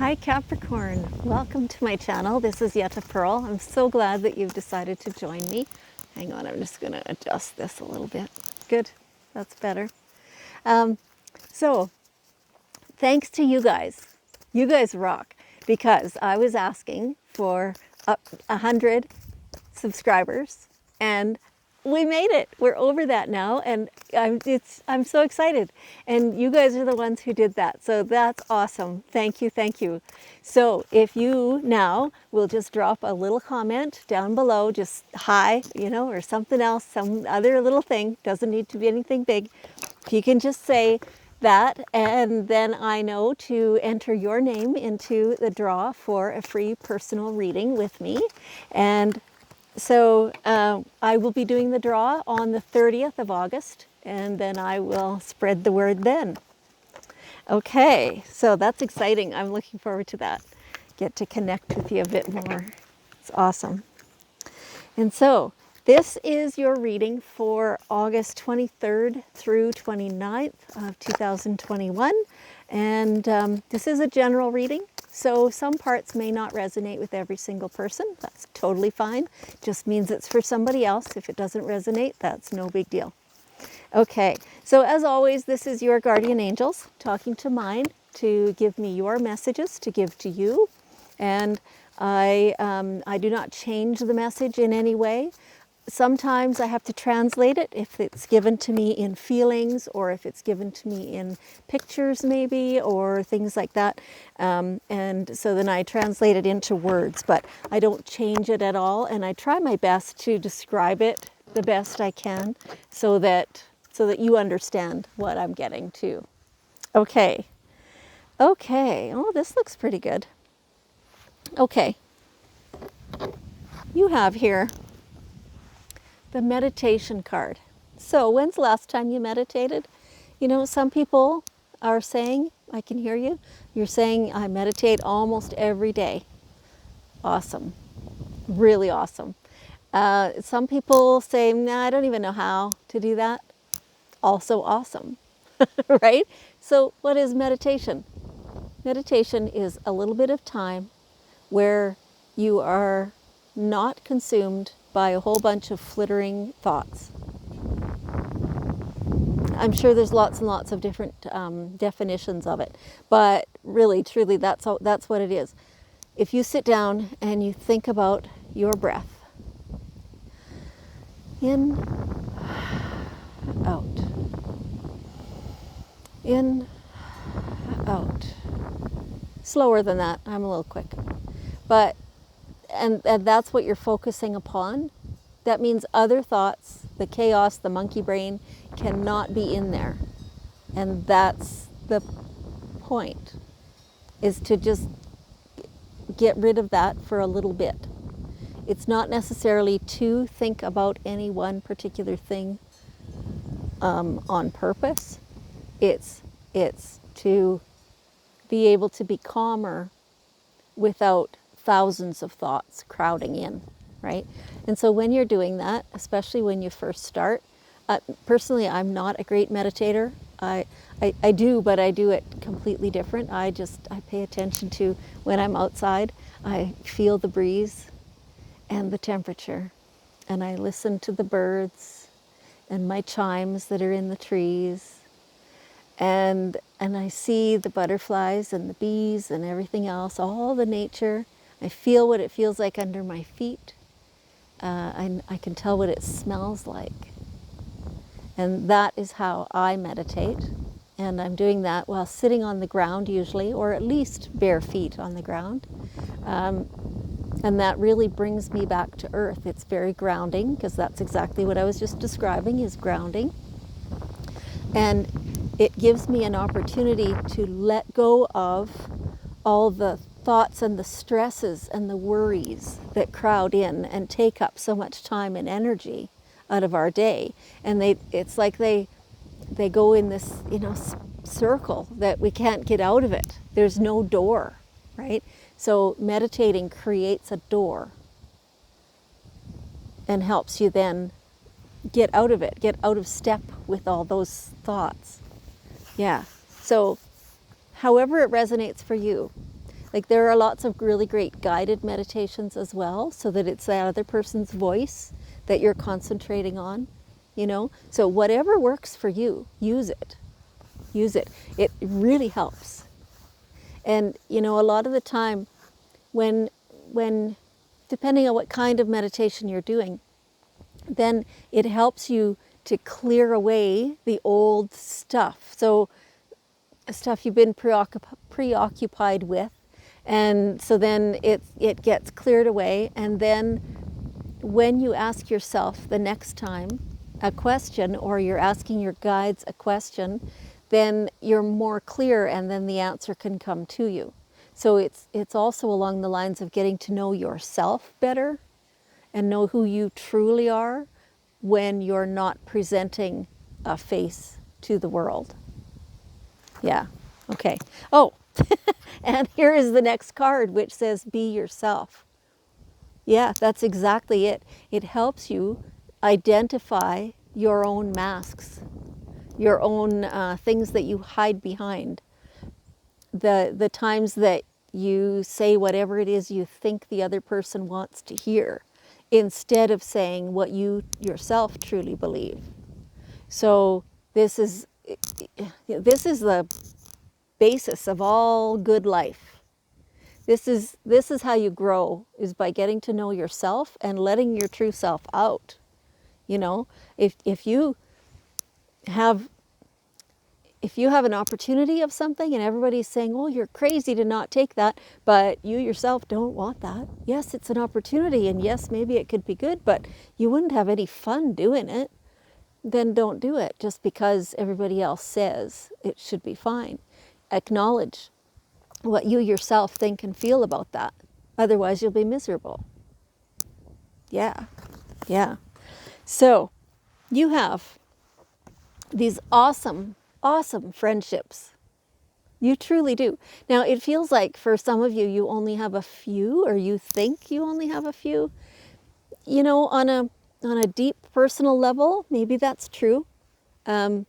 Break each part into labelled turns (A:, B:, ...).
A: Hi Capricorn, welcome to my channel. This is Yetta Pearl. I'm so glad that you've decided to join me. Hang on, I'm just going to adjust this a little bit. Good, that's better. So thanks to you guys. You guys rock, because I was asking for up 100 subscribers and we made it. We're over that now, and I'm so excited. And you guys are the ones who did that, so that's awesome. Thank you, thank you. So if you now will just drop a little comment down below, just hi, or something else, some other little thing, doesn't need to be anything big. If you can just say that, and then I know to enter your name into the draw for a free personal reading with me. And so I will be doing the draw on the 30th of August, and then I will spread the word then. Okay, so that's exciting. I'm looking forward to that. Get to connect with you a bit more. It's awesome. And so this is your reading for August 23rd through 29th of 2021. And this is a general reading. So some parts may not resonate with every single person. That's totally fine. Just means it's for somebody else. If it doesn't resonate, that's no big deal. Okay, so as always, this is your guardian angels talking to mine to give me your messages to give to you. And I do not change the message in any way. Sometimes I have to translate it if it's given to me in feelings, or if it's given to me in pictures maybe, or things like that. And so then I translate it into words, but I don't change it at all. And I try my best to describe it the best I can so that you understand what I'm getting to. Okay. Okay. Oh, this looks pretty good. Okay. You have here the meditation card. So when's the last time you meditated? Some people are saying, I can hear you, you're saying, I meditate almost every day. Awesome. Really awesome. Some people say, nah, I don't even know how to do that. Also awesome. Right? So what is meditation? Meditation is a little bit of time where you are not consumed by a whole bunch of flittering thoughts. I'm sure there's lots and lots of different definitions of it, but really, truly, that's what it is. If you sit down and you think about your breath, in, out, in, out. Slower than that, I'm a little quick. But and that's what you're focusing upon. That means other thoughts, the chaos, the monkey brain, cannot be in there. And that's the point, is to just get rid of that for a little bit. It's not necessarily to think about any one particular thing on purpose. It's to be able to be calmer without thousands of thoughts crowding in, right? And so when you're doing that, especially when you first start, personally, I'm not a great meditator. I do, but I do it completely different. I pay attention to when I'm outside. I feel the breeze and the temperature, and I listen to the birds and my chimes that are in the trees, and I see the butterflies and the bees and everything else, all the nature. I feel what it feels like under my feet. I can tell what it smells like. And that is how I meditate. And I'm doing that while sitting on the ground usually, or at least bare feet on the ground. And that really brings me back to earth. It's very grounding, because that's exactly what I was just describing, is grounding. And it gives me an opportunity to let go of all the thoughts and the stresses and the worries that crowd in and take up so much time and energy out of our day. And it's like they go in this, circle that we can't get out of it. There's no door, right? So meditating creates a door and helps you then get out of it, get out of step with all those thoughts. Yeah. So however it resonates for you. Like there are lots of really great guided meditations as well, so that it's that other person's voice that you're concentrating on, you know. So whatever works for you, use it. Use it. It really helps. And you know, a lot of the time when depending on what kind of meditation you're doing, then it helps you to clear away the old stuff. So stuff you've been preoccupied with, and so then it gets cleared away, and then when you ask yourself the next time a question, or you're asking your guides a question, then you're more clear, and then the answer can come to you. So it's also along the lines of getting to know yourself better and know who you truly are when you're not presenting a face to the world. Yeah, okay. Oh, and here is the next card, which says be yourself. Yeah, that's exactly it. It helps you identify your own masks, your own things that you hide behind. The times that you say whatever it is you think the other person wants to hear, instead of saying what you yourself truly believe. So this is the basis of all good life. This is how you grow, is by getting to know yourself and letting your true self out. You know, if you have an opportunity of something and everybody's saying, "Oh, you're crazy to not take that," but you yourself don't want that. Yes, it's an opportunity, and yes, maybe it could be good, but you wouldn't have any fun doing it. Then don't do it just because everybody else says it should be fine. Acknowledge what you yourself think and feel about that. Otherwise, you'll be miserable. Yeah, yeah. So you have these awesome, awesome friendships. You truly do. Now, it feels like for some of you, you only have a few, or you think you only have a few. You know, on a deep personal level, maybe that's true. But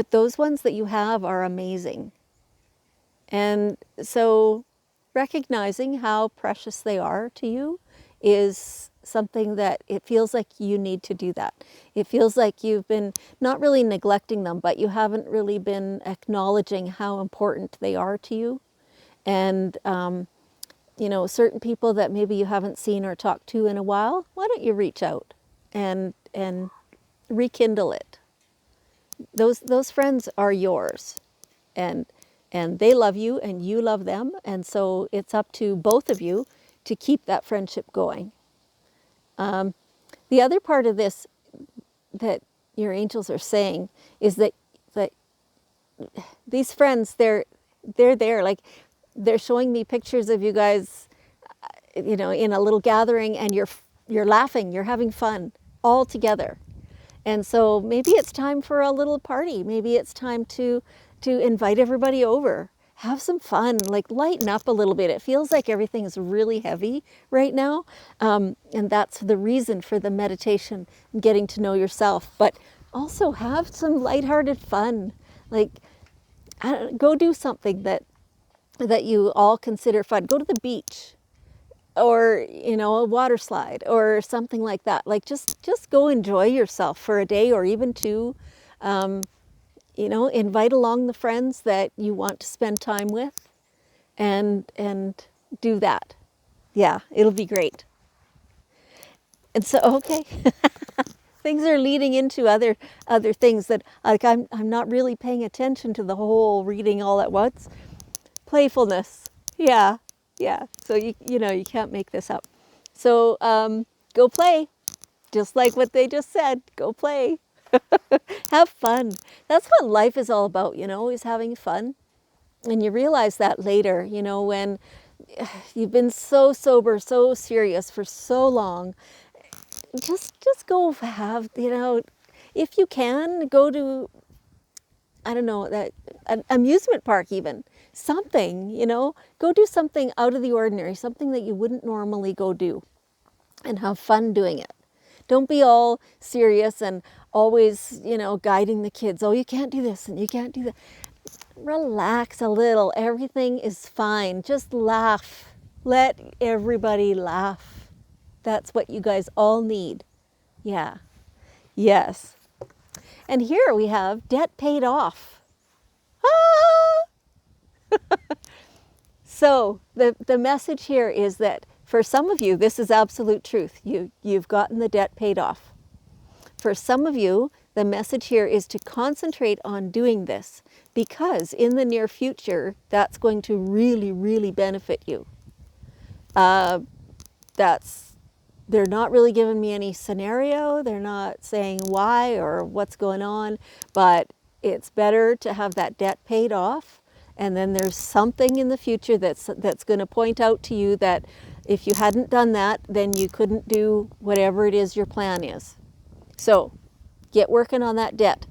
A: those ones that you have are amazing. And so recognizing how precious they are to you is something that it feels like you need to do that. It feels like you've been not really neglecting them, but you haven't really been acknowledging how important they are to you. And, you know, certain people that maybe you haven't seen or talked to in a while, why don't you reach out and rekindle it? Those friends are yours. And they love you and you love them, and so it's up to both of you to keep that friendship going. The other part of this that your angels are saying is that these friends, they're there, like they're showing me pictures of you guys, you know, in a little gathering, and you're laughing, you're having fun all together. And so maybe it's time for a little party. Maybe it's time to invite everybody over. Have some fun, like lighten up a little bit. It feels like everything's really heavy right now. And that's the reason for the meditation, getting to know yourself. But also have some lighthearted fun. Like, go do something that you all consider fun. Go to the beach, or, you know, a water slide or something like that. Like just go enjoy yourself for a day or even two. You know, invite along the friends that you want to spend time with, and do that. Yeah, it'll be great. And so, okay, things are leading into other things that, like, I'm not really paying attention to the whole reading all at once. Playfulness. Yeah. So you know, you can't make this up. So go play, just like what they just said. Go play. Have fun. That's what life is all about, you know, is having fun. And you realize that later, you know, when you've been so sober, so serious for so long. Just go have, you know, if you can, go to, I don't know, that an amusement park even. Something, you know, go do something out of the ordinary, something that you wouldn't normally go do, and have fun doing it. Don't be all serious and always, you know, guiding the kids. Oh, you can't do this and you can't do that. relax a little. Everything is fine. Just laugh. Let everybody laugh. That's what you guys all need. Yeah. Yes. And here we have debt paid off. Ah! So the message here is that for some of you, this is absolute truth. You've gotten the debt paid off. For some of you, the message here is to concentrate on doing this because in the near future, that's going to really, really benefit you. They're not really giving me any scenario. They're not saying why or what's going on, but it's better to have that debt paid off. And then there's something in the future that's going to point out to you that if you hadn't done that, then you couldn't do whatever it is your plan is. So get working on that debt.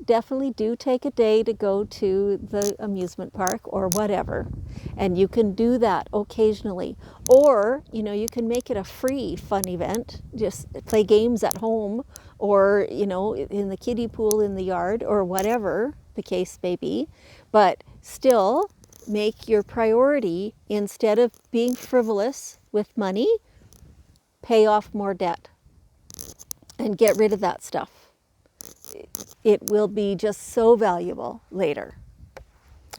A: Definitely do take a day to go to the amusement park or whatever. And you can do that occasionally. Or, you can make it a free fun event. Just play games at home or, in the kiddie pool in the yard or whatever the case may be. But still make your priority, instead of being frivolous with money, pay off more debt and get rid of that stuff. It will be just so valuable later.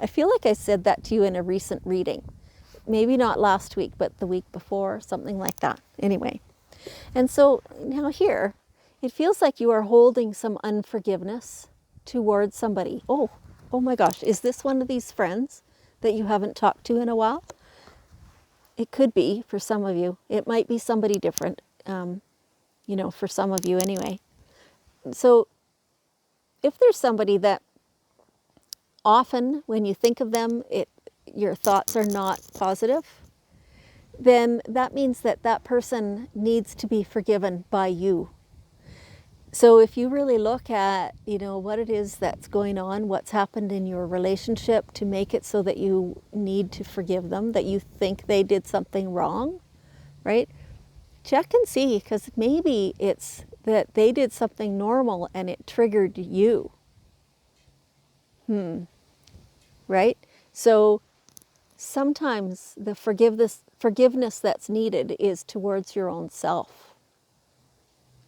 A: I feel like I said that to you in a recent reading. Maybe not last week, but the week before, something like that. Anyway, and so now here, it feels like you are holding some unforgiveness towards somebody. Oh my gosh, is this one of these friends that you haven't talked to in a while? It could be for some of you. It might be somebody different, for some of you anyway. So if there's somebody that often when you think of them, your thoughts are not positive, then that means that that person needs to be forgiven by you. So if you really look at, what it is that's going on, what's happened in your relationship to make it so that you need to forgive them, that you think they did something wrong, right? Check and see, because maybe it's that they did something normal and it triggered you. Right? So sometimes the forgiveness that's needed is towards your own self.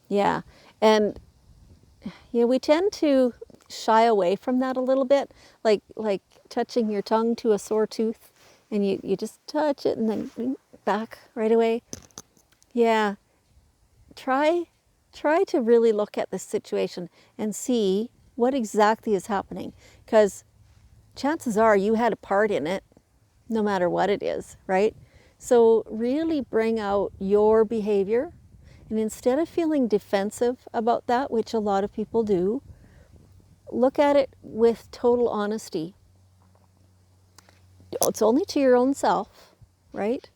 A: Yeah. And we tend to shy away from that a little bit, like touching your tongue to a sore tooth, and you just touch it and then back right away. Yeah. Try to really look at this situation and see what exactly is happening, because chances are you had a part in it, no matter what it is, right? So really bring out your behavior, and instead of feeling defensive about that, which a lot of people do, look at it with total honesty. It's only to your own self, right?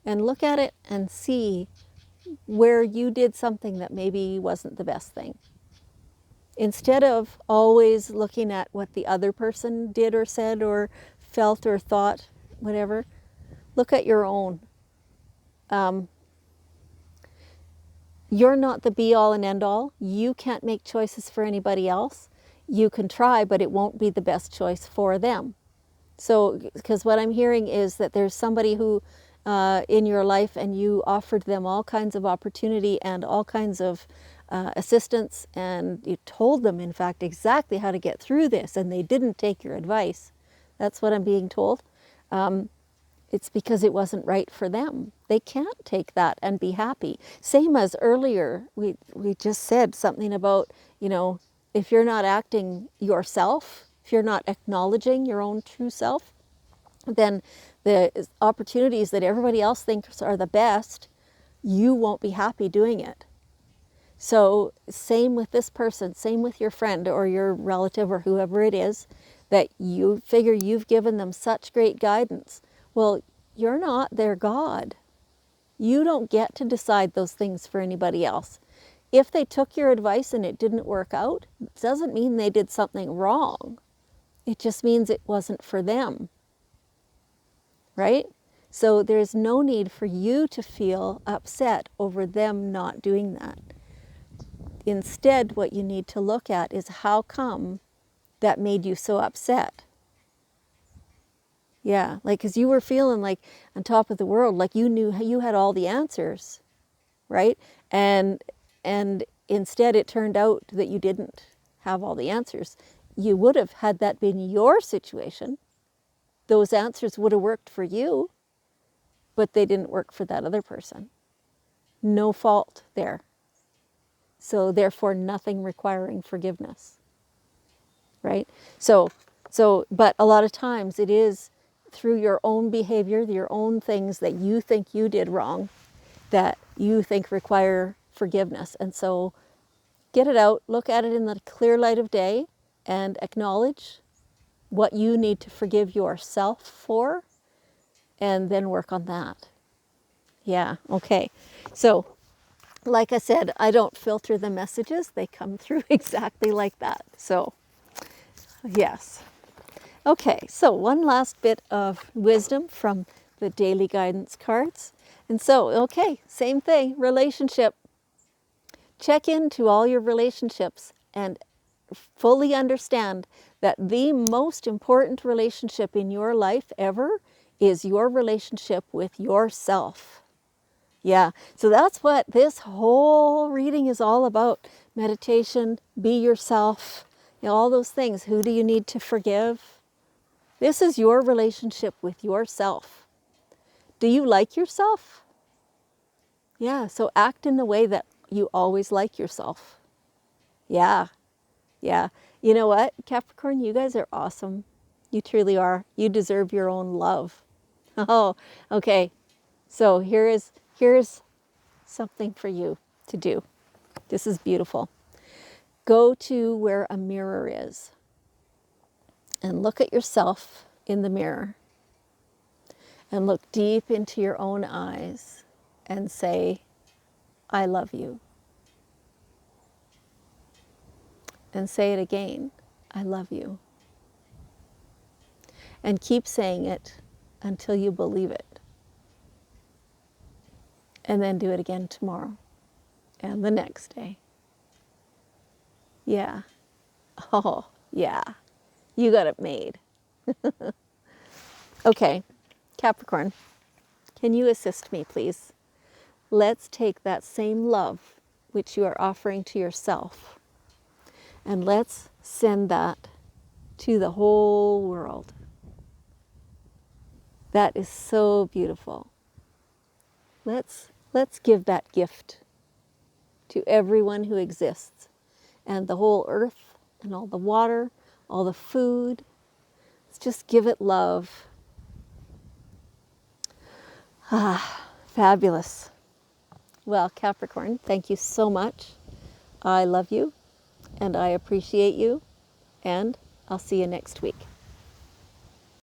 A: And look at it and see where you did something that maybe wasn't the best thing. Instead of always looking at what the other person did or said or felt or thought, whatever, look at your own. You're not the be-all and end-all. You can't make choices for anybody else. You can try, but it won't be the best choice for them. So, because what I'm hearing is that there's somebody who in your life, and you offered them all kinds of opportunity and all kinds of assistance, and you told them, in fact, exactly how to get through this, and they didn't take your advice. That's what I'm being told. It's because it wasn't right for them. They can't take that and be happy. Same as earlier, we just said something about, if you're not acting yourself, if you're not acknowledging your own true self, then the opportunities that everybody else thinks are the best, you won't be happy doing it. So same with this person, same with your friend or your relative or whoever it is, that you figure you've given them such great guidance. Well, you're not their God. You don't get to decide those things for anybody else. If they took your advice and it didn't work out, it doesn't mean they did something wrong. It just means it wasn't for them. Right? So there's no need for you to feel upset over them not doing that. Instead, what you need to look at is how come that made you so upset. Yeah, like, because you were feeling like on top of the world, like you knew you had all the answers, right? And instead it turned out that you didn't have all the answers. You would have, had that been your situation, those answers would have worked for you, but they didn't work for that other person. No fault there. So therefore nothing requiring forgiveness, right? But a lot of times it is through your own behavior, your own things that you think you did wrong, that you think require forgiveness. And so get it out, look at it in the clear light of day, and acknowledge what you need to forgive yourself for, and then work on that. Yeah, okay. So, like I said, I don't filter the messages. They come through exactly like that. So, yes. Okay, so one last bit of wisdom from the daily guidance cards. And so, okay, same thing, relationship. Check into all your relationships and fully understand that the most important relationship in your life ever is your relationship with yourself. Yeah, so that's what this whole reading is all about. Meditation, be yourself, all those things. Who do you need to forgive? This is your relationship with yourself. Do you like yourself? Yeah, so act in the way that you always like yourself. Yeah, yeah. You know what, Capricorn, you guys are awesome. You truly are. You deserve your own love. Oh, okay. So here's something for you to do. This is beautiful. Go to where a mirror is and look at yourself in the mirror and look deep into your own eyes and say, I love you. And say it again, I love you. And keep saying it until you believe it. And then do it again tomorrow and the next day. Yeah. Oh, yeah. You got it made. Okay, Capricorn, can you assist me, please? Let's take that same love which you are offering to yourself, and let's send that to the whole world. That is so beautiful. Let's give that gift to everyone who exists, and the whole earth, and all the water, all the food. Let's just give it love. Ah, fabulous. Well, Capricorn, thank you so much. I love you, and I appreciate you, and I'll see you next week.